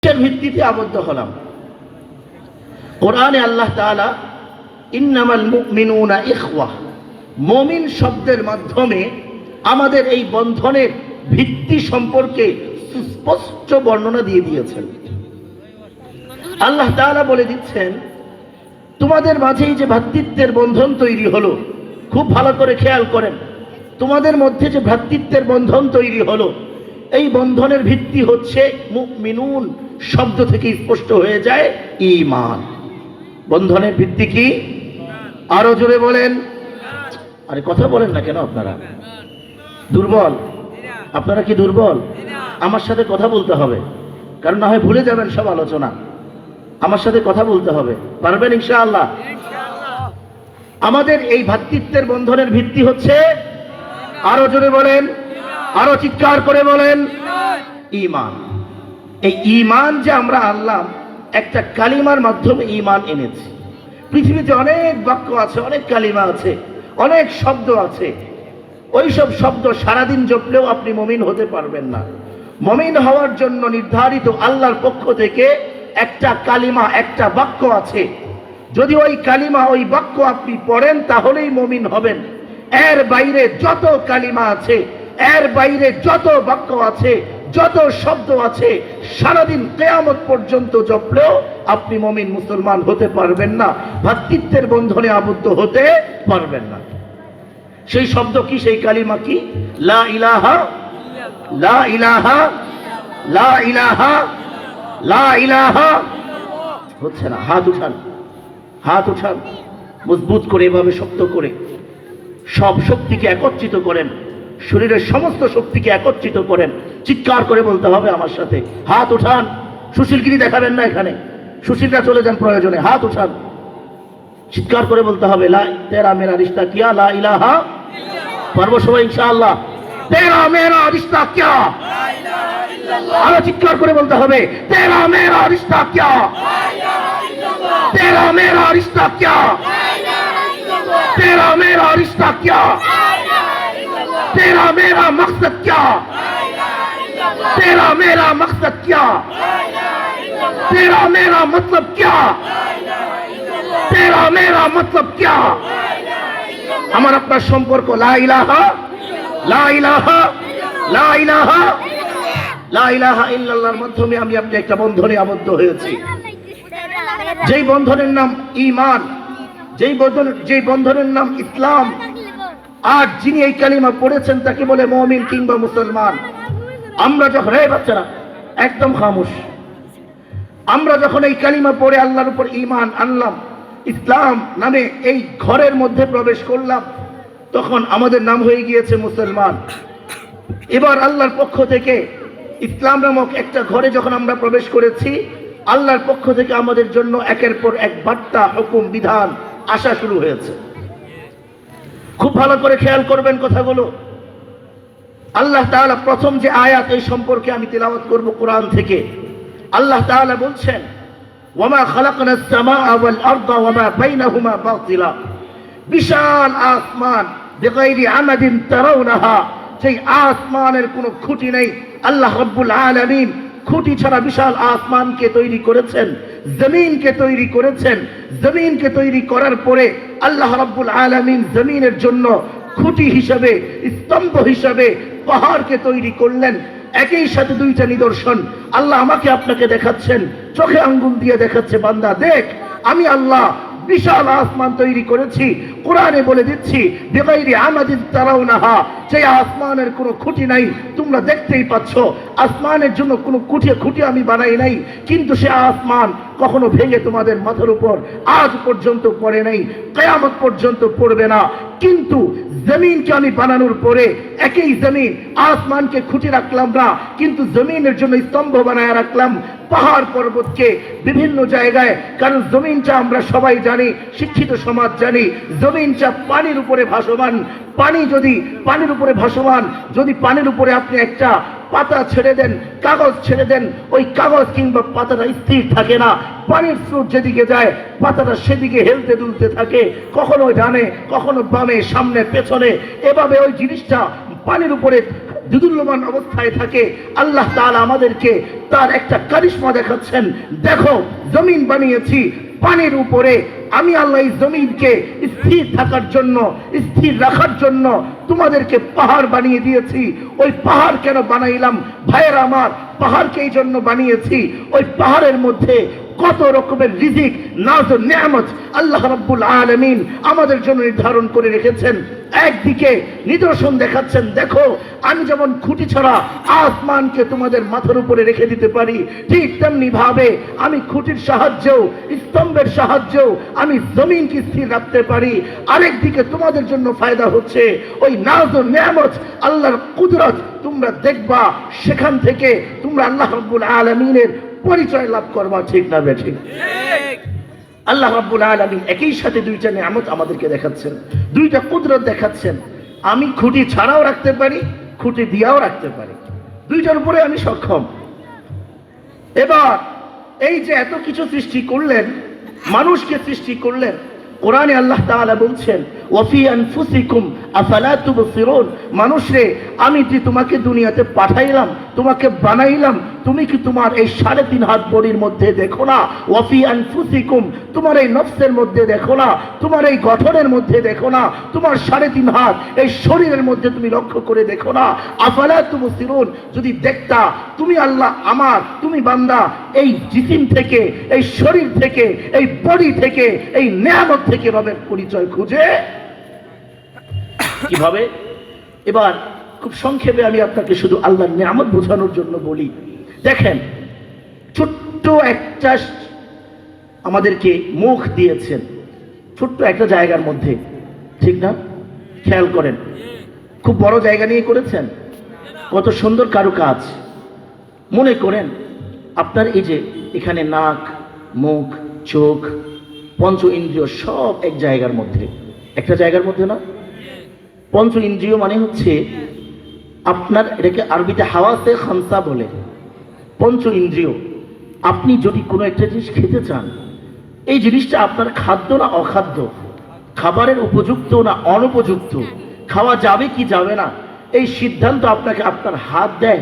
ভিত্তিতে আবদ্ধ হলাম। কোরআনে আল্লাহ তাআলা ইন্নামাল মুমিনুনা ইখওয়া, মুমিন শব্দের মাধ্যমে আমাদের এই বন্ধনের ভিত্তি সম্পর্কে সুস্পষ্ট বর্ণনা দিয়ে দিয়েছেন। আল্লাহ তাআলা বলে দিচ্ছেন, তোমাদের মাঝেই যে ভ্রাতৃত্বের বন্ধন তৈরি হলো, খুব ভালো করে খেয়াল করেন, তোমাদের মধ্যে যে ভ্রাতৃত্বের বন্ধন তৈরি হলো, এই বন্ধনের ভিত্তি হচ্ছে মুমিনুন শব্দ থেকে স্পষ্ট হয়ে যায় ঈমান। বন্ধনের ভিত্তি কি? আরো জোরে বলেন। আরে কথা বলেন না কেন আপনারা? দুর্বল? আপনারা কি দুর্বল? আমার সাথে কথা বলতে হবে, কারণ না হয় ভুলে যাবেন সব আলোচনা। আমার সাথে কথা বলতে হবে, পারবেন ইনশাআল্লাহ? আমাদের এই ভ্রাতৃত্বের বন্ধনের ভিত্তি হচ্ছে, আরো জোরে বলেন, আরো চিৎকার করে বলেন, ঈমান। এই ঈমান যে আমরা আনলাম, একটা কালিমার মাধ্যমে ঈমান এনেছি। পৃথিবীতে অনেক বাক্য আছে, অনেক কালিমা আছে, অনেক শব্দ আছে। ওই সব শব্দ সারাদিন জপলেও আপনি মুমিন হতে পারবেন না। মুমিন হওয়ার জন্য নির্ধারিত আল্লাহর পক্ষ থেকে একটা কালিমা, একটা বাক্য আছে। যদি ওই কালিমা, ওই বাক্য আপনি পড়েন, তাহলেই মুমিন হবেন। এর বাইরে যত কালিমা আছে, এর বাইরে যত বাক্য আছে, যত শব্দ আছে, সারাদিন কিয়ামত পর্যন্ত জপলেও আপনি মুমিন মুসলমান হতে পারবেন না, ভ্রাতৃত্বের বন্ধনে আবদ্ধ হতে পারবেন না। সেই শব্দ কি? সেই কালিমা কি? লা ইলাহা, লা ইলাহা, লা ইলাহা, লা ইলাহা। হচ্ছে না? হাত উঠান, হাত উঠান, মজবুত করে, এভাবে শক্ত করে সব শক্তিকে একত্রিত করেন, শরীরের সমস্ত শক্তিকে একত্রিত করেন। চিৎকার করে বলতে হবে আমার সাথে, হাত উঠান। সুশীলগিরি দেখাবেন না এখানে, সুশীলরা চলে যান প্রয়োজনে। হাত উঠান, চিৎকার করে বলতে হবে, লা তেরা মেরা রিশতা কিয়া লা ইলাহা। পারবো সবাই ইনশাআল্লাহ? তেরা মেরা রিশতা কিয়া, আরো চিৎকার করে বলতে হবে, তেরা মেরা রিশতা কিয়া, তেরা মেরা রিশতা কিয়া, তেরা মেরা রিশতা কিয়া, तेरा मेरा मकसद क्या, तेरा मेरा मकसद क्या, तेरा मेरा मतलब क्या, तेरा मेरा मतलब क्या। আমার আপনার সম্পর্ক লা ইলাহা, লা ইলাহা, লা ইলাহা, লা ইলাহা ইল্লাল্লাহর মাধ্যমে আমি আপনি একটা বন্ধনে আবদ্ধ হয়েছি। যেই বন্ধনের নাম ঈমান, যেই বন্ধনের নাম ইসলাম। আর যিনি এই কালিমা পড়েছেন তাকে বলে মুমিন কিংবা মুসলমান। আমরা যখন, হে বাচ্চারা একদম খামোশ, আমরা যখন এই কালিমা পড়ে আল্লাহর উপর ঈমান আনলাম, ইসলাম নামে এই ঘরের মধ্যে প্রবেশ করলাম, তখন আমাদের নাম হয়ে গিয়েছে মুসলমান। এবার আল্লাহর পক্ষ থেকে ইসলাম নামক একটা ঘরে যখন আমরা প্রবেশ করেছি, আল্লাহর পক্ষ থেকে আমাদের জন্য একের পর এক বার্তা, হুকুম, বিধান আসা শুরু হয়েছে। খুব ভালো করে খেয়াল করবেন কথাগুলো। আল্লাহ তাআলা প্রথম যে আয়াত, এই সম্পর্কে আমি তিলাওয়াত করব কোরআন থেকে। আল্লাহ তাআলা বলছেন, ওয়ামা খালাকনাস সামাআ ওয়াল আরদা ওয়ামা বাইনাহুমা বাতিলা। বিশাল আসমান, বিগাইরি আমাদিন তারাউনাহা, সেই আসমানের কোনো খুঁটি নেই। আল্লাহ রাব্বুল আলামিন খুঁটি ছাড়া বিশাল আসমানকে তৈরি করেছেন, জমিনকে তৈরি করেছেন। জমিনকে তৈরি করার পরে আল্লাহ রাব্বুল আলামিন জমিনের জন্য খুঁটি হিসাবে, স্তম্ভ হিসাবে পাহাড়কে তৈরি করলেন। একই সাথে দুইটা নিদর্শন আল্লাহ আমাকে আপনাকে দেখাচ্ছেন, চোখে আঙ্গুল দিয়ে দেখাচ্ছে, বান্দা দেখ, আমি আল্লাহ বিশাল আসমান তৈরি করেছি। কোরআনে বলে দিচ্ছি, বিগাইরি আমাদিন তারাউনাহা, সেই আসমানের কোনো খুঁটি নাই, তোমরা দেখতেই পাচ্ছ। আসমানের জন্য কোনো খুঁটি আমি বানাই নাই, কিন্তু সে আসমান কখনো ভেঙে তোমাদের মাথার উপর আজ পর্যন্ত পড়ে নাই, কিয়ামত পর্যন্ত পড়বে না। কিন্তু জমিনকে আমি বানানোর পরে একই জমিন, আসমানকে খুঁটি রাখলাম না, কিন্তু জমিনের জন্য স্তম্ভ বানায় রাখলাম, পাহাড় পর্বতকে বিভিন্ন জায়গায়। কারণ জমিনটা আমরা সবাই জানি, শিক্ষিত সমাজ জানি, জমিনটা পানির উপরে ভাসমান। পানি যদি পানির উপরে ভাসমান, যদি পানির উপরে আপনি একটা পাতা ছেড়ে দেন, কাগজ ছেড়ে দেন, ওই কাগজ কিংবা পাতাটা স্থির থাকে না। পানির স্রোত যেদিকে যায়, পাতাটা সেদিকে হেলতে দুলতে থাকে, কখনো ডানে, কখনো বামে, সামনে, পেছনে। এভাবে ওই জিনিসটা পানির উপরে দুদুল্যমান অবস্থায় থাকে, আল্লাহ তাআলা আমাদেরকে তার একটা কারিশমা দেখাচ্ছেন। দেখো, জমিন বানিয়েছি পানির উপরে, আমি আল্লাহ এই জমিনকে স্থির থাকার জন্য, স্থির রাখার জন্য তোমাদেরকে পাহাড় বানিয়ে দিয়েছি। ওই পাহাড় কেন বানাইলাম ভাইয়েরা আমার? পাহাড়কে এই জন্য বানিয়েছি, ওই পাহাড়ের মধ্যে কত রকমের রিজিক, নাজ ও নিয়ামত আল্লাহ রাব্বুল আলামিন আমাদের জন্য নির্ধারণ করে রেখেছেন। একদিকে নিদর্শন দেখাচ্ছেন, দেখো আমি যেমন খুঁটি ছাড়া আসমানকে তোমাদের মাথার উপরে রেখে দিতে পারি, ঠিক তেমনি ভাবে আমি খুঁটির সাহায্যেও, স্তম্ভের সাহায্যেও আমি জমিনকে স্থির রাখতে পারি। আরেকদিকে তোমাদের জন্য ফায়দা হচ্ছে ওই নাজ ও নিয়ামত, আল্লাহর কুদরত তোমরা দেখবা, সেখান থেকে তোমরা আল্লাহ রাব্বুল আলামিনের পরিচয় লাভ করবা। ঠিক না বেঠিক? আল্লাহ রাব্বুল আলামিন একই সাথে দুইটা নিয়ামত আমাদেরকে দেখাচ্ছেন, দুইটা কুদরত দেখাচ্ছেন। আমি খুঁটি ছাড়াও রাখতে পারি, খুঁটি দিয়াও রাখতে পারি, দুইটার উপরে আমি সক্ষম। এবার এই যে এত কিছু সৃষ্টি করলেন, মানুষকে সৃষ্টি করলেন, কোরআনে আল্লাহ তাআলা বলছেন ওয়াফি আনফুসিকুম আফালা তুবসিরুন, মানুষরে আমি যে তোমাকে দুনিয়াতে পাঠাইলাম, তোমাকে বানাইলাম, তুমি কি তোমার এই 3.5 হাত বডির মধ্যে দেখো না? ওয়াফি আনফুসিকুম, তোমার এই নফসের মধ্যে দেখো না? তোমার এই গঠনের মধ্যে দেখো না? তোমার 3.5 হাত এই শরীরের মধ্যে তুমি লক্ষ্য করে দেখো না? আফালা তুবসিরুন, যদি দেখতা তুমি আল্লাহ আমার, তুমি বান্দা এই জিসিম থেকে, এই শরীর থেকে, এই বডি থেকে, এই নিয়ামত থেকে রবের পরিচয় খুঁজে কিভাবে? এবার খুব সংক্ষেপে আমি আপনাকে শুধু আল্লাহর নিয়ামত বোঝানোর জন্য বলি। দেখেন, ছোট্ট একটা আমাদেরকে মুখ দিয়েছেন, ছোট্ট একটা জায়গার মধ্যে, ঠিক না? খেয়াল করেন, খুব বড় জায়গা নিয়ে করেছেন, কত সুন্দর কারুকাজ। মনে করেন আপনার এই যে এখানে নাক, মুখ, চোখ, পঞ্চ ইন্দ্রিয় সব এক জায়গার মধ্যে, একটা জায়গার মধ্যে না? পঞ্চ ইন্দ্রিয় মানে হচ্ছে আপনার, এটাকে আরবিতে হাওয়াসে খামসা বলে। পঞ্চ ইন্দ্রিয়, আপনি যদি কোনো একটা জিনিস খেতে চান, এই জিনিসটা আপনার খাদ্য না অখাদ্য, খাবারের উপযুক্ত না অনুপযুক্ত, খাওয়া যাবে কি যাবে না, এই সিদ্ধান্ত আপনাকে আপনার হাত দেয়?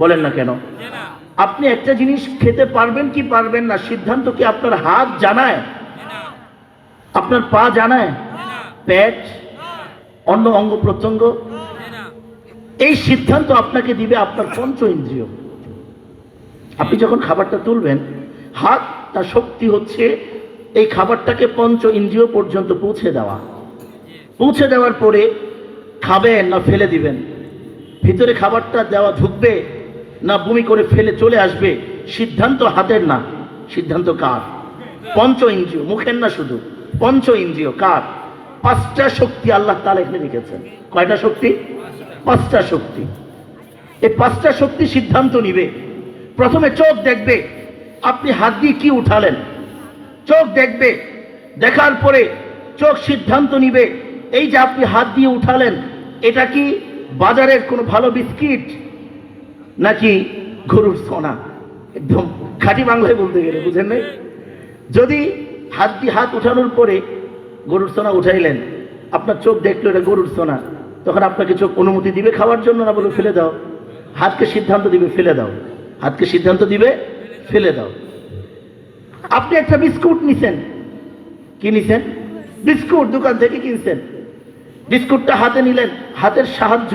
বলেন না কেন? আপনি একটা জিনিস খেতে পারবেন কি পারবেন না, সিদ্ধান্ত কি আপনার হাত জানায়? আপনার পা জানায়? পেট, অন্য অঙ্গ প্রত্যঙ্গ? এই সিদ্ধান্ত আপনাকে দিবে আপনার পঞ্চ ইন্দ্রিয়। আপনি যখন খাবারটা তুলবেন, হাত তার শক্তি হচ্ছে এই খাবারটাকে পঞ্চ ইন্দ্রিয় পর্যন্ত পৌঁছে দেওয়া। পৌঁছে দেওয়ার পরে খাবেন না ফেলে দিবেন, ভিতরে খাবারটা দেওয়া ঢুকবে না বমি করে ফেলে চলে আসবে, সিদ্ধান্ত হাতের না, সিদ্ধান্ত কার? পঞ্চ ইন্দ্রিয়, মুখের না শুধু, পঞ্চ ইন্দ্রিয় কার? 5টা শক্তি আল্লাহ তাআলা এখানে রেখেছেন। কয়টা শক্তি? 5টা শক্তি। এই 5টা শক্তি সিদ্ধান্ত নিবে। প্রথমে চোখ দেখবে আপনি হাত দিয়ে কি উঠালেন, চোখ দেখবে, দেখার পরে চোখ সিদ্ধান্ত নিবে এই যে আপনি হাত দিয়ে উঠালেন, এটা কি বাজারের কোনো ভালো বিস্কিট নাকি গরুর সোনা? একদম খাঁটি বাংলায় বলতে গেলে, বুঝেন নাই? যদি হাত দিয়ে হাত উঠানোর পরে গরুর সোনা উঠাইলেন, আপনার চোখ দেখলো এটা গরুর সোনা, তখন আপনাকে চোখ অনুমতি দিবে খাওয়ার জন্য, না বলে ফেলে দাও? হাতকে সিদ্ধান্ত দিবে ফেলে দাও, হাতকে সিদ্ধান্ত দিবে ফেলে দাও। আপনি একটা বিস্কুট নিছেন, কি নিছেন? বিস্কুট দোকান থেকে কিনছেন, বিস্কুটটা হাতে নিলেন, হাতের সাহায্য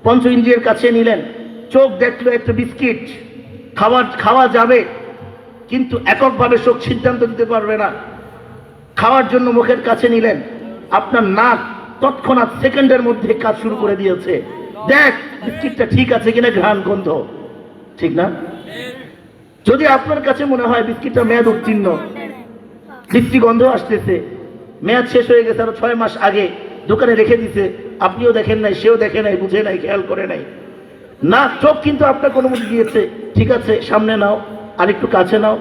পঞ্চ ইন্দ্রিয়ের কাছে নিলেন, চোখ দেখলো একটা বিস্কিট, খাওয়া যাবে, কিন্তু এককভাবে চোখ সিদ্ধান্ত দিতে পারবে না। খাওয়ার জন্য মুখের কাছে নিলেন, আপনার নাক তৎক্ষণাৎ সেকেন্ডের মধ্যে কাজ শুরু করে দিয়েছে, দেখ বিস্কিটটা ঠিক আছে কিনা, ঘ্রাণ গন্ধ, ঠিক না? যদি আপনার কাছে মনে হয় বিস্কিটটা মেয়াদ উত্তীর্ণ, মিষ্টি গন্ধ আসতেছে, মেয়াদ শেষ হয়ে গেছে, আরো 6 মাস আগে দোকানে রেখে দিছে, আপনিও দেখেন নাই, সেও দেখে নাই, বুঝে নাই, খেয়াল করে নাই, না চোখ কিন্তু আপনাকে অনুমতি দিয়েছে, ঠিক আছে সামনে নাও, আরেকটু কাছে নাও,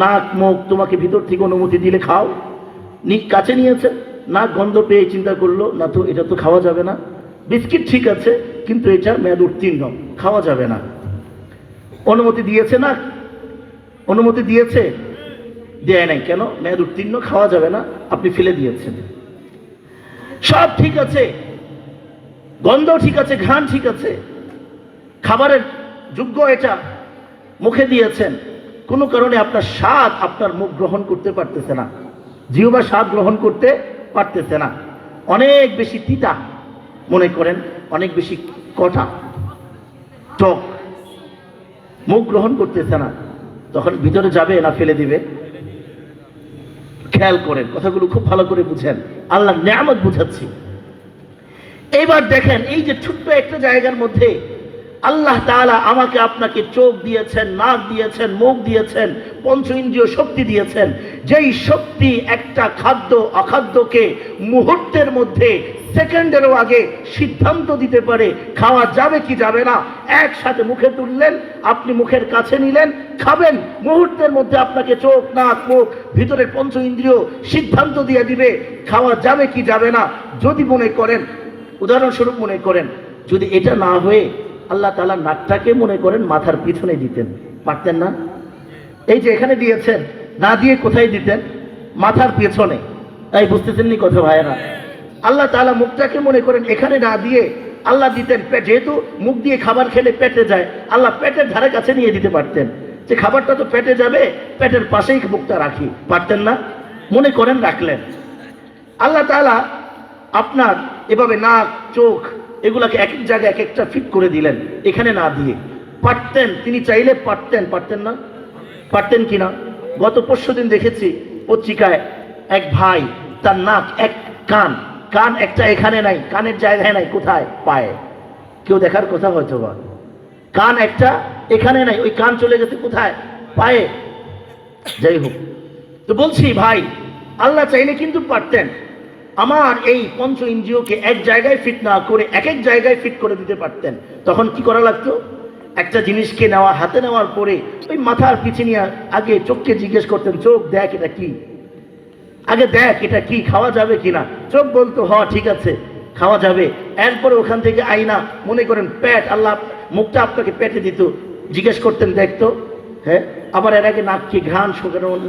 নাক মুখ তোমাকে ভিতর থেকে অনুমতি দিলে খাও, কাছে নিয়েছে, না গন্ধ পেয়ে চিন্তা করলো, না তো এটা তো খাওয়া যাবে না, বিস্কিট ঠিক আছে কিন্তু এটা মেয়াদ উত্তীর্ণ, খাওয়া যাবে না। অনুমতি দিয়েছে না? অনুমতি দিয়েছে? দেয় নাই। কেন? মেয়াদ উত্তীর্ণ, খাওয়া যাবে না, আপনি ফেলে দিয়েছেন। সব ঠিক আছে, গন্ধ ঠিক আছে, ঘ্রাণ ঠিক আছে, খাবারের যোগ্য এটা, মুখে দিয়েছেন, কোনো কারণে আপনার স্বাদ আপনার মুখ গ্রহণ করতে পারতেছে না, জিহ্বা স্বাদ গ্রহণ করতে পারতেছে না, অনেক বেশি তিতা মনে করেন, অনেক বেশি কটা, টক, মুখ গ্রহণ করতেছে না, তখন ভিতরে যাবে না ফেলে দিবে? খেয়াল করেন, কথাগুলো খুব ভালো করে বুঝেন, আল্লাহ নিয়ামত বুঝাচ্ছি। এইবার দেখেন, এই যে ছোট্ট একটা জায়গার মধ্যে আল্লাহ তাআলা আমাকে আপনাকে চোখ দিয়েছেন, নাক দিয়েছেন, মুখ দিয়েছেন, পঞ্চ ইন্দ্রিয় শক্তি দিয়েছেন, যেই শক্তি একটা খাদ্য অখাদ্যকে মুহূর্তের মধ্যে, সেকেন্ডেরও আগে সিদ্ধান্ত দিতে পারে খাওয়া যাবে কি যাবে না। একসাথে মুখে তুললেন, আপনি মুখের কাছে নিলেন, খাবেন, মুহূর্তের মধ্যে আপনাকে চোখ, নাক, মুখ, ভিতরের পঞ্চ ইন্দ্রিয় সিদ্ধান্ত দিয়ে দিবে খাওয়া যাবে কি যাবে না। যদি মনে করেন, উদাহরণস্বরূপ মনে করেন, যদি এটা না হয়ে আল্লাহ তাআলা নাকটাকে মনে করেন মাথার পিছনে দিতেন, পারতেন না? এই যে এখানে দিয়েছেন, না দিয়ে কোথায় দিতেন? মাথার পেছনে। তাই বুঝতেছেন নি কথা ভাইয়েরা? আল্লাহ তাআলা মুখটাকে মনে করেন এখানে না দিয়ে আল্লাহ দিতেন পেট, যেহেতু মুখ দিয়ে খাবার খেলে পেটে যায়, আল্লাহ পেটের ধারে কাছে নিয়ে দিতে পারতেন, যে খাবারটা তো পেটে যাবে, পেটের পাশেই মুখটা রাখি, পারতেন না? মনে করেন রাখলেন। আল্লাহ তাআলা আপনার এভাবে নাক, চোখ এগুলাকে এক এক জায়গায় এক একটা ফিট করে দিলেন, এখানে না দিয়ে। পারতেন, তিনি চাইলে পারতেন, পারতেন না? পারতেন কিনা? গত পরশুদিন দেখেছি পত্রিকায়, এক ভাই, তার নাক এক, কান, কান একটা এখানে নাই, কানের জায়গায় নাই, কোথায়? পায়ে। কেউ দেখার কথা হয়তো বা, কান একটা এখানে নাই, ওই কান চলে গেছে কোথায়? পায়ে। যাই হোক, তো বলছি ভাই, আল্লাহ চাইলে কিন্তু পারতেন আমার এই পঞ্চ ইন্দ্রিয়কে এক জায়গায় ফিট না করে এক এক জায়গায় ফিট করে দিতে পারতেন। তখন কি করা লাগতো? একটা জিনিসকে নেওয়া, হাতে নেওয়ার পরে ওই মাথার পিছনে নিয়ে আগে চোখকে জিজ্ঞেস করতেন, চোখ দেখ এটা কি, আগে দেখ এটা কি, খাওয়া যাবে কিনা। চোখ বলতো হ ঠিক আছে খাওয়া যাবে। এরপরে ওখান থেকে আইনা, মনে করেন পেট, আল্লাহ মুখটা আপনাকে পেটে দিত, জিজ্ঞেস করতেন দেখতো, হ্যাঁ। আবার এর আগে নাককে ঘ্রাণ,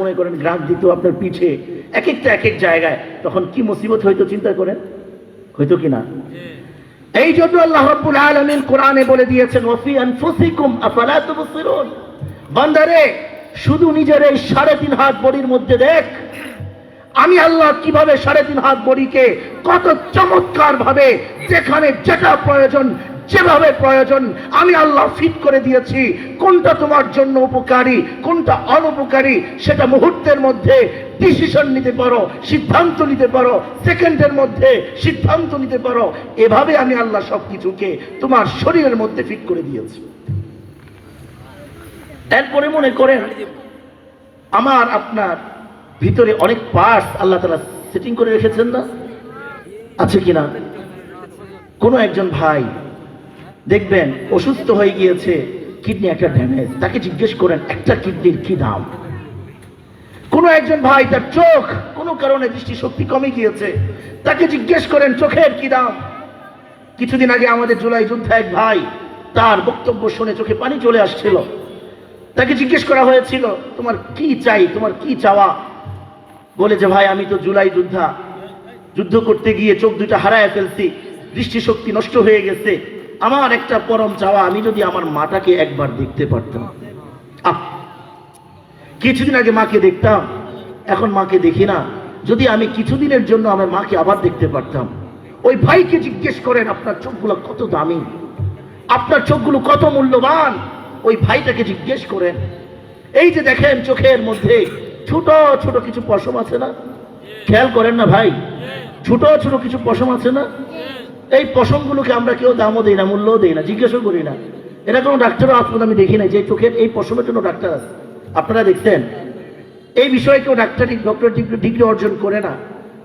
মনে করেন ঘ্রাণ দিত আপনার পিঠে, এক একটা এক এক জায়গায়। তখন কি মুসিবত হইতো চিন্তা করেন, হইতো কিনা? এই জন্য আল্লাহ রাব্বুল আলামিন কোরআনে বলে দিয়েছেন, ওয়াফি আনফুসিকুম আফালা তুবসিরুন, বান্দারে শুধু নিজের এই 3.5 হাত বডির মধ্যে দেখ আমি আল্লাহ কিভাবে 3.5 হাত বডিকে কত চমৎকার ভাবে যেখানে যেটা প্রয়োজন, যেভাবে প্রয়োজন আমি আল্লাহ ফিট করে দিয়েছি। কোনটা তোমার জন্য উপকারী, কোনটা অনুপকারী, সেটা মুহূর্তের মধ্যে ডিসিশন নিতে পারো, সিদ্ধান্ত নিতে পারো, সেকেন্ডের মধ্যে সিদ্ধান্ত নিতে পারো। এভাবে আমি আল্লাহ সবকিছুকে তোমার শরীরের মধ্যে ফিট করে দিয়েছি। এরপরে মনে করেন আমার আপনার ভিতরে অনেক পার্টস আল্লাহ তাআলা সেটিং করে রেখেছেন না, আছে কিনা? কোনো একজন ভাই দেখবেন অসুস্থ হয়ে গিয়েছে, কিডনি একটা ড্যামেজ, তাকে জিজ্ঞেস করেন একটা কিডনির কি দাম। কোনো একজন ভাই তার চোখ কোনো কারণে দৃষ্টিশক্তি কমে গিয়েছে, তাকে জিজ্ঞেস করেন চোখের কি দাম। কিছুদিন আগে আমাদের জুলাই যোদ্ধা এক ভাই, তার বক্তব্য শুনে চোখে পানি চলে আসছিল। তাকে জিজ্ঞেস করা হয়েছিল তোমার কি চাই, তোমার কি চাওয়া? বলে যে ভাই আমি তো জুলাই যোদ্ধা, যুদ্ধ করতে গিয়ে চোখ দুইটা হারায় ফেলছি, দৃষ্টিশক্তি নষ্ট হয়ে গেছে, আমার একটা পরম চাওয়া আমি যদি আমার মাটাকে একবার দেখতে পারতাম। কিছুদিন আগে মাকে দেখতাম, এখন মাকে দেখি না, যদি আমি কিছুদিনের জন্য আমার মাকে আবার দেখতে পারতাম। ওই ভাইকে জিজ্ঞেস করেন আপনার চোখগুলো কত দামি, আপনার চোখগুলো কত মূল্যবান, ওই ভাইটাকে জিজ্ঞেস করেন। এই যে দেখেন চোখের মধ্যে ছোট ছোট কিছু পশম আছে না, খেয়াল করেন না ভাই, ছোট ছোট কিছু পশম আছে না, এই পশমগুলোকে আমরা কেউ দামও দিই না, মূল্যও দিই না, জিজ্ঞাসাও করি না। এটা কোনো ডাক্তারও আজ পর্যন্ত আমি দেখি নাই যে চোখের এই পশমের জন্য ডাক্তার আছে। আপনারা দেখছেন এই বিষয়ে কেউ ডক্টর ডিগ্রি অর্জন করে না।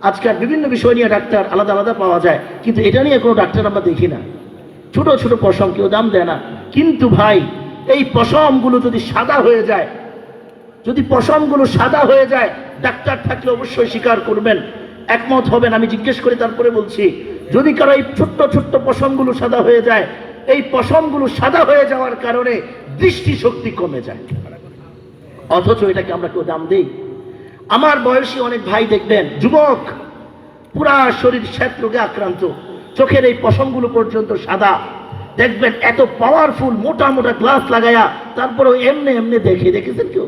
আজকাল বিভিন্ন বিষয় নিয়ে ডাক্তার আলাদা আলাদা পাওয়া যায়, কিন্তু এটা নিয়ে কোনো ডাক্তার আমরা দেখি না। ছোট ছোট পশম কেউ দাম দেয় না। কিন্তু ভাই এই পশমগুলো যদি সাদা হয়ে যায়, যদি পশমগুলো সাদা হয়ে যায়, ডাক্তার থাকলে অবশ্যই স্বীকার করবেন, একমত হবেন। আমি জিজ্ঞেস করে তারপরে বলছি, যদি কারো এই ছোট্ট ছোট্ট পশমগুলো সাদা হয়ে যায়, এই পশমগুলো সাদা হয়ে যাওয়ার কারণে দৃষ্টিশক্তি কমে যায়, অথচ এটাকে আমরা কেউ দাম দিই। আমার বয়সী অনেক ভাই দেখবেন, যুবক, পুরা শরীর শ্বেত রোগে আক্রান্ত, চোখের এই পশমগুলো পর্যন্ত সাদা। দেখবেন এত পাওয়ারফুল মোটা মোটা গ্লাস লাগায়া, তারপরেও এমনি এমনি দেখে, দেখেছেন কেউ?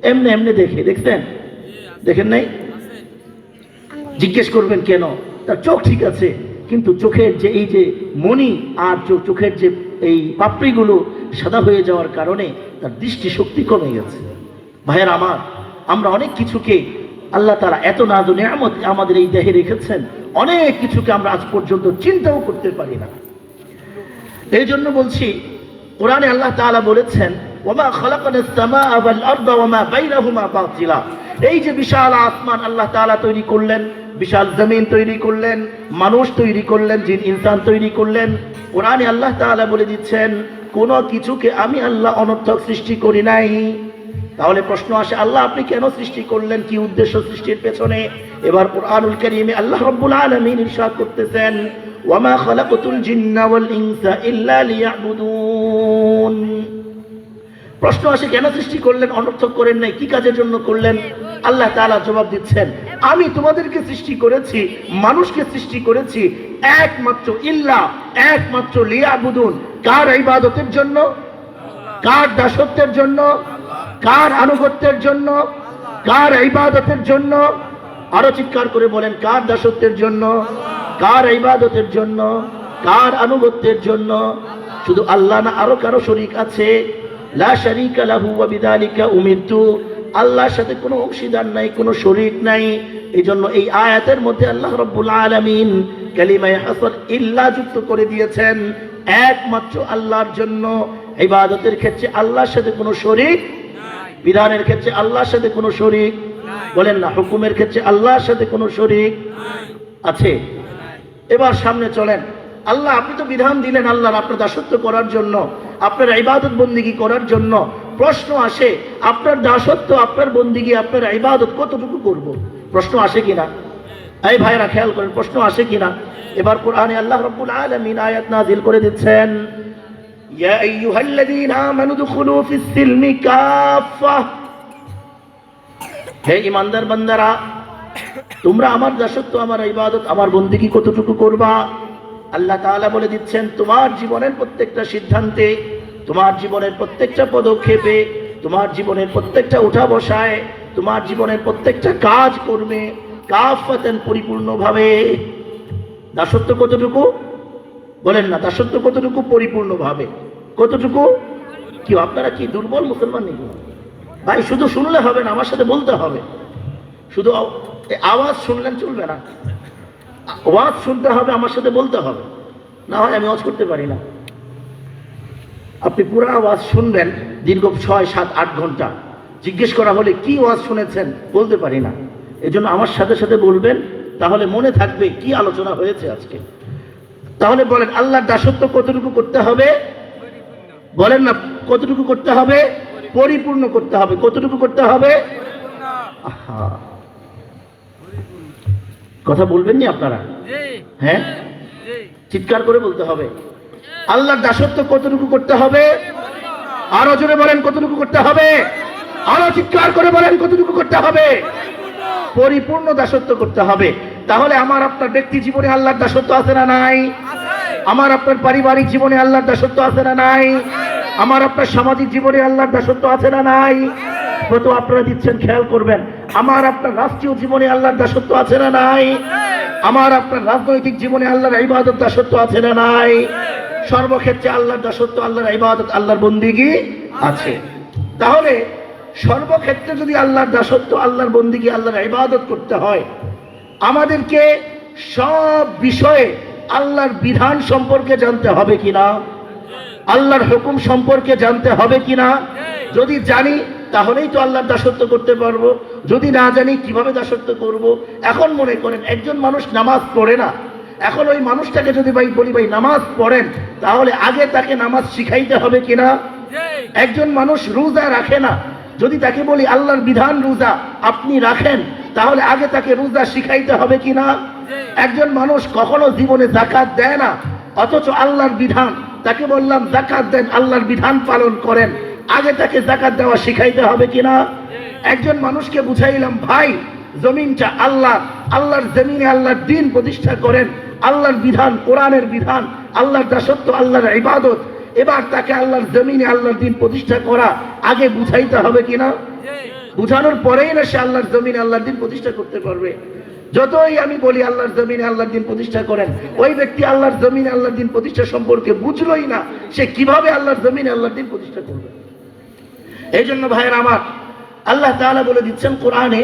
এমনি এমনি দেখে, দেখছেন? দেখেন নাই? জিজ্ঞেস করবেন কেন? তার চোখ ঠিক আছে, কিন্তু চোখের যে এই যে মণি আর চোখের যে এই পাপড়িগুলো সাদা হয়ে যাওয়ার কারণে তার দৃষ্টি শক্তি কমে গেছে। ভাইয়ের আমার, আমরা অনেক কিছুকে আল্লাহ তাআলা এত নাজ নিয়ামত আমাদের এই দেহে রেখেছেন, অনেক কিছুকে আমরা আজ পর্যন্ত চিন্তাও করতে পারি না। এই জন্য বলছি, কোরআনে আল্লাহ তাআলা বলেছেন, ওমা খালাকনাস সামাআ ওয়াল আরদা ওমা বাইনাহুমা বাতিলা। এই যে বিশাল আসমান আল্লাহ তাআলা তৈরি করলেন, বিশাল জমিন তৈরি করলেন, মানুষ তৈরি করলেন, জিন ইনসান তৈরি করলেন। কোরআনে আল্লাহ তাআলা বলে দিচ্ছেন, কোন কিছুকে আমি আল্লাহ অনর্থক সৃষ্টি করি নাই। তাহলে প্রশ্ন আসে, আল্লাহ আপনি কেন সৃষ্টি করলেন? কি উদ্দেশ্য সৃষ্টির পেছনে? এবার কুরআনুল কারীমে আল্লাহ রাব্বুল আলামিন ইরশাদ করতেছেন, ওয়ামা খালাকতুল জিন্না ওয়াল ইনসা ইল্লা লিয়াবুদুন। প্রশ্ন আসে, কেন সৃষ্টি করলেন? অনর্থক করেন নাই, কি কাজের জন্য করলেন? আল্লাহ তাআলা জবাব দিচ্ছেন, আমি তোমাদেরকে সৃষ্টি করেছি, মানুষকে সৃষ্টি করেছি একমাত্র একমাত্র লিয়াবুদুন। কার ইবাদতের জন্য? কার দাসত্বের জন্য? কার আনুগত্যের জন্য? কার ইবাদতের জন্য? আরো চিৎকার করে বলেন, কার দাসত্বের জন্য? কার ইবাদতের জন্য? কার আনুগত্যের জন্য? শুধু আল্লাহ না, আরো কারো শরীক আছে? লা শারীকা লাহু ওয়া বিযালিকা উমিরতু। আল্লাহর সাথে কোনো অংশীদার নাই, কোনো শরীক নাই। এইজন্য এই আয়াতের মধ্যে আল্লাহ রাব্বুল আলামিন কালিমায়ে হাসর ইল্লা যুক্ত করে দিয়েছেন, একমাত্র আল্লাহর জন্য। ইবাদতের ক্ষেত্রে আল্লাহর সাথে কোনো শরীক, বিধানের ক্ষেত্রে আল্লাহর সাথে কোনো শরীক, বলেন না, হুকুমের ক্ষেত্রে আল্লাহর সাথে কোনো শরীক আছে? এবার সামনে চলেন। আল্লাহ আপনি তো বিধান দিলেন আল্লাহর আপনার দাসত্ব করার জন্য, আপনার ইবাদত বন্দিগি করার জন্য। প্রশ্ন আসে, আপনার দাসত্ব, আপনার বন্দিগি, আপনার ইবাদত কতটুকু করব? প্রশ্ন আসে কিনা? এই ভাইরা খেয়াল করেন, প্রশ্ন আসে কিনা? এবার কোরআনে আল্লাহ রাব্বুল আলামিন আয়াত নাযিল করে দিচ্ছেন, ইয়া আইয়ুহাল্লাযীনা আমানু দুখুলু ফিস সিলমি কাফা। হে ঈমানদার বান্দারা, তোমরা আমার দাসত্ব, আমার ইবাদত, আমার বন্দিগি কতটুকু করবা? আল্লাহ তাআলা বলে দিচ্ছেন, তোমার জীবনের প্রত্যেকটা সিদ্ধান্তে, তোমার জীবনের প্রত্যেকটা পদক্ষেপে, তোমার জীবনের প্রত্যেকটা উঠা বসায়, তোমার জীবনের প্রত্যেকটা কাজ করবে কাফাতান, পরিপূর্ণভাবে। দাসত্ব কতটুকু? বলেন না, দাসত্ব কতটুকু? পরিপূর্ণভাবে। কতটুকু? কি আপনারা কি দুর্বল মুসলমান নাকি ভাই? শুধু শুনলে হবে না, আমার সাথে বলতে হবে। শুধু আওয়াজ শুনলেন চলবে না, ওয়াজ শুনতে হবে, আমার সাথে বলতে হবে, না হয় আমি ওয়াজ করতে পারি না। আপনি পুরো আওয়াজ শুনবেন দীর্ঘ 6, 7, 8 ঘন্টা, জিজ্ঞেস করা হলে কি ওয়াজ শুনেছেন বলতে পারি না। এজন্য আমার সাথে সাথে বলবেন, তাহলে মনে থাকবে কি আলোচনা হয়েছে আজকে। তাহলে বলেন, আল্লাহর দাসত্ব কতটুকু করতে হবে? বলেন না, কতটুকু করতে হবে? পরিপূর্ণ করতে হবে। কতটুকু করতে হবে? কথা বলবেন নি আপনারা? হ্যাঁ, চিৎকার করে বলতে হবে। আল্লাহর দাসত্ব কতটুকু করতে হবে? আরো জোরে বলেন, কতটুকু করতে হবে? আরো চিৎকার করে বলেন, কতটুকু করতে হবে? পরিপূর্ণ দাসত্ব করতে হবে। তাহলে আমার আপনার ব্যক্তি জীবনে আল্লাহর দাসত্ব আছে না নাই? আমার আপনার পারিবারিক জীবনে আল্লাহর দাসত্ব আছে না নাই? আমার আপনার সামাজিক জীবনে আল্লাহর দাসত্ব আছে না নাই? কত আপনারা দিচ্ছেন খেয়াল করবেন। আমার আপনার রাষ্ট্রীয় জীবনে আল্লাহর দাসত্ব আছে না নাই? আমার আপনার রাজনৈতিক জীবনে আল্লাহর ইবাদত, দাসত্ব আছে না নাই? সর্বক্ষেত্রে আল্লাহর দাসত্ব, আল্লাহর ইবাদত, আল্লাহর বন্দিগি আছে। তাহলে সর্বক্ষেত্রে যদি আল্লাহর দাসত্ব, আল্লাহর বন্দিগি, আল্লাহর ইবাদত করতে হয়, আমাদেরকে সব বিষয়ে আল্লাহর বিধান সম্পর্কে জানতে হবে কিনা? আল্লাহর হুকুম সম্পর্কে জানতে হবে কিনা? যদি জানি তাহলেই তো আল্লাহর দাসত্ব করতে পারবো। যদি না জানি কিভাবে দাসত্ব করব? এখন মনে করেন একজন মানুষ নামাজ পড়ে না, এখন ওই মানুষটাকে যদি বলি ভাই নামাজ পড়েন, তাহলে আগে তাকে নামাজ শিখাইতে হবে কিনা? একজন মানুষ রোজা রাখে না, যদি তাকে বলি আল্লাহর বিধান রোজা আপনি রাখেন, তাহলে আগে তাকে রোজা শিখাইতে হবে কিনা? একজন মানুষ কখনো জীবনে যাকাত দেয় না, অথচ আল্লাহর বিধান, তাকে বললাম যাকাত দেন, আল্লাহর বিধান পালন করেন, আগে তাকে যাকাত দেওয়া শিখাইতে হবে কিনা? একজন মানুষকে বুঝাইলাম ভাই জমিনটা আল্লাহ, আল্লাহর জমিনে আল্লাহর দ্বীন প্রতিষ্ঠা করেন, আল্লাহর বিধান, কোরআনের বিধান, আল্লাহর দাসত্ব, আল্লাহর ইবাদত, এবার তাকে আল্লাহর জমিনে আল্লাহর দিন প্রতিষ্ঠা করা আগে বুঝাইতে হবে কিনা? বুঝানোর পরেই না সে আল্লাহর জমিনে আল্লাহর দিন প্রতিষ্ঠা করতে পারবে। যতই আমি বলি আল্লাহর জমিনে আল্লাহর দিন প্রতিষ্ঠা করেন, ওই ব্যক্তি আল্লাহর জমিনে আল্লাহর দিন প্রতিষ্ঠা সম্পর্কে বুঝলোই না, সে কিভাবে আল্লাহর জমিনে আল্লাহর দিন প্রতিষ্ঠা করবে? এই জন্য ভাইয়ের আমার, আল্লাহ তাআলা বলে দিচ্ছেন কোরআনে,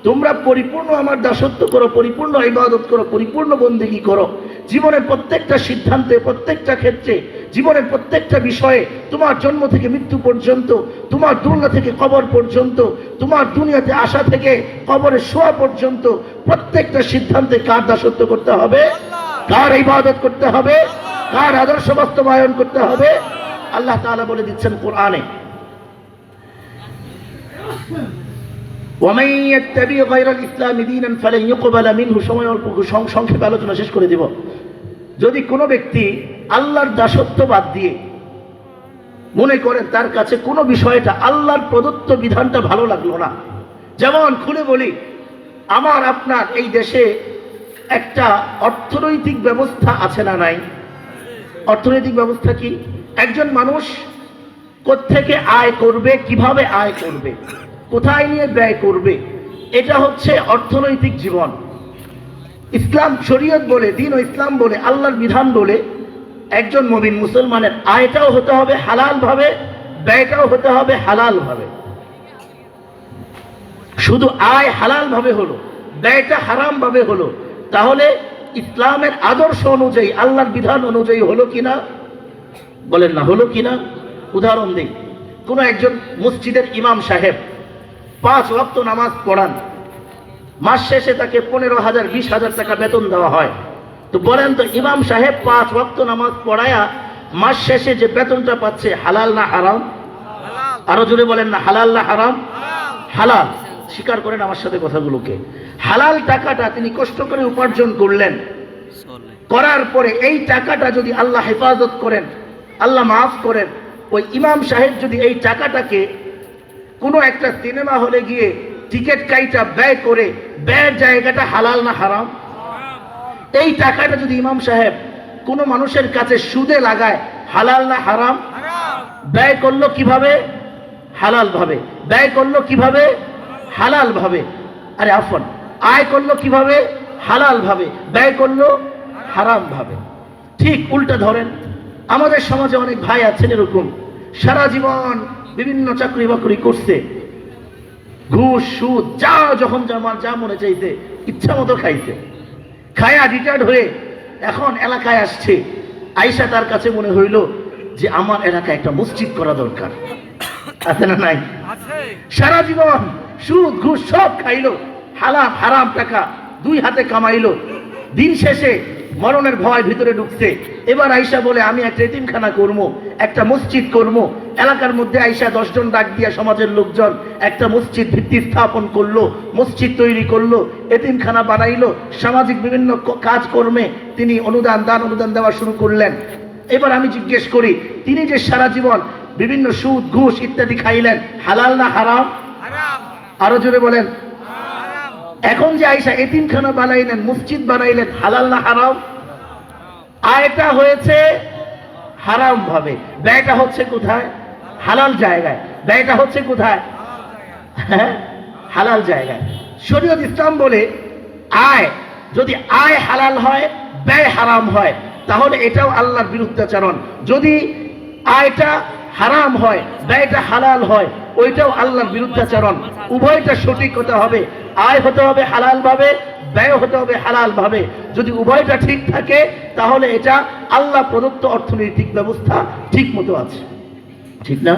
তোমরা পরিপূর্ণ আমার দাসত্ব করো, পরিপূর্ণ ইবাদত করো, পরিপূর্ণ বন্দেগী করো। জীবনের প্রত্যেকটা সিদ্ধান্তে, প্রত্যেকটা ক্ষেত্রে, জীবনের প্রত্যেকটা বিষয়ে, তোমার জন্ম থেকে মৃত্যু পর্যন্ত, তোমার দুনিয়া থেকে কবর পর্যন্ত, তোমার দুনিয়াতে আসা থেকে কবরে শোয়া পর্যন্ত, প্রত্যেকটা সিদ্ধান্তে কার দাসত্ব করতে হবে, কার ইবাদত করতে হবে, কার আদর্শ বাস্তবায়ন করতে হবে? আল্লাহ তাআলা বলে দিচ্ছেন কোরআনে, ومن يتبع غير الاسلام دينا فلن يقبل منه। সময় অল্প, সংক্ষেপে আলোচনা শেষ করে দিব। যদি কোনো ব্যক্তি আল্লাহর দাসত্ব বাদ দিয়ে মনে করেন তার কাছে কোনো বিষয়টা, আল্লাহর প্রদত্ত বিধানটা ভালো লাগলো না, যেমন খুলে বলি, আমার আপনার এই দেশে একটা অর্থনৈতিক ব্যবস্থা আছে না নাই? অর্থনৈতিক ব্যবস্থা কি? একজন মানুষ কোত্থেকে আয় করবে, কিভাবে আয় করবে, কোথায় নিয়ে ব্যয় করবে, এটা হচ্ছে অর্থনৈতিক জীবন। ইসলাম শরীয়ত বলে, দ্বীন ও ইসলাম বলে, আল্লাহর বিধান বলে, একজন মুমিন মুসলমানের আয়টাও হতে হবে হালাল ভাবে, ব্যয়টাও হতে হবে হালাল ভাবে। শুধু আয় হালাল ভাবে হলো, ব্যয়টা হারাম ভাবে হলো, তাহলে ইসলামের আদর্শ অনুযায়ী, আল্লাহর বিধান অনুযায়ী হলো কিনা? বলেন না, হলো কিনা? উদাহরণ দিই, কোন একজন মসজিদের ইমাম সাহেব 5 ওয়াক্ত নামাজ পড়ান, মাস শেষে তাকে 15,000 20,000 টাকা বেতন দেওয়া হয়। তো বলেন তো, ইমাম সাহেব 5 ওয়াক্ত নামাজ পড়ায়া মাস শেষে যে বেতনটা পাচ্ছে, হালাল না হারাম? আরো জোরে বলেন না, হালাল না হারাম? হালাল। স্বীকার করেন আমার সাথে কথাগুলোকে। হালাল টাকাটা তিনি কষ্ট করে উপার্জন করলেন, করার পরে এই টাকাটা যদি আল্লাহ হেফাজত করেন, আল্লাহ মাফ করেন, ওই ইমাম সাহেব যদি এই টাকাটাকে কোনো একটা সিনেমা হলে গিয়ে টিকিট কাইটা ব্যয় করে, ব্যয়ের জায়গাটা হালাল না হারাম? এই টাকাটা যদি ইমাম সাহেব কোনো মানুষের কাছে সুদে লাগায়, হালাল না হারাম? ব্যয় করলো কিভাবে? হালাল ভাবে। ব্যয় করলো কিভাবে? হালাল ভাবে। আরে আফন, আয় করলো কিভাবে? হালাল ভাবে। ব্যয় করলো হারাম ভাবে। ঠিক উল্টা ধরেন, আমাদের সমাজে অনেক ভাই আছেন এরকম, সারা জীবন বিভিন্ন চাকরি বাকরি করছে, ঘুষ সুদ যা যখন যা মনে চাইছে ইচ্ছা মতো খাইছে, খায়া রিটায়ার্ড হয়ে এখন এলাকায় আসছে। আইসা তার কাছে মনে হইল যে আমার এলাকায় একটা মসজিদ করা দরকার। আছে না নাই? সারা জীবন সুদ ঘুষ সব খাইলো, হালাল হারাম টাকা 2 হাতে কামাইলো, দিন শেষে মরণের ভয় ভিতরে ঢুকছে। এবার আইসা বলে আমি একটা এতিমখানা করবো, একটা মসজিদ করবো। এলাকার মধ্যে আইসা 10 জন ডাক দিয়া সমাজের লোকজন একটা মসজিদ ভিত্তি স্থাপন করলো, মসজিদ তৈরি করলো, এতিমখানা বানাইলো, সামাজিক বিভিন্ন কাজকর্মে তিনি অনুদান দেওয়া শুরু করলেন। এবার আমি জিজ্ঞেস করি, তিনি যে সারা জীবন বিভিন্ন সুদ ঘুষ ইত্যাদি খাইলেন, হালাল না হারাম? আরো জোরে বলেন। এখন যে আইসা এতিমখানা বানাইলেন, মসজিদ বানাইলেন, হালাল না হারাম? আয়টা হয়েছে হারাম ভাবে, ব্যয়টা হচ্ছে কোথায়? হালাল জায়গায়। ব্যয়টা হচ্ছে কোথায়? হ্যাঁ, হালাল জায়গায়। শরীয়ত ইসলাম বলে আয় যদি আয় হালাল হয়, ব্যয় হারাম হয়, তাহলে এটাও আল্লাহর বিরুদ্ধাচরণ। যদি আয়টা হারাম হয়, ব্যয়টা হালাল হয়, ওইটাও আল্লাহর বিরুদ্ধাচরণ। উভয়টা সঠিক হতে হবে, আয় হতে হবে হালাল ভাবে, ব্যয় হতে হবে হালাল ভাবে। যদি উভয়টা ঠিক থাকে তাহলে এটা আল্লাহ প্রদত্ত অর্থনৈতিক ব্যবস্থা ঠিক মতো আছে, ঠিক না?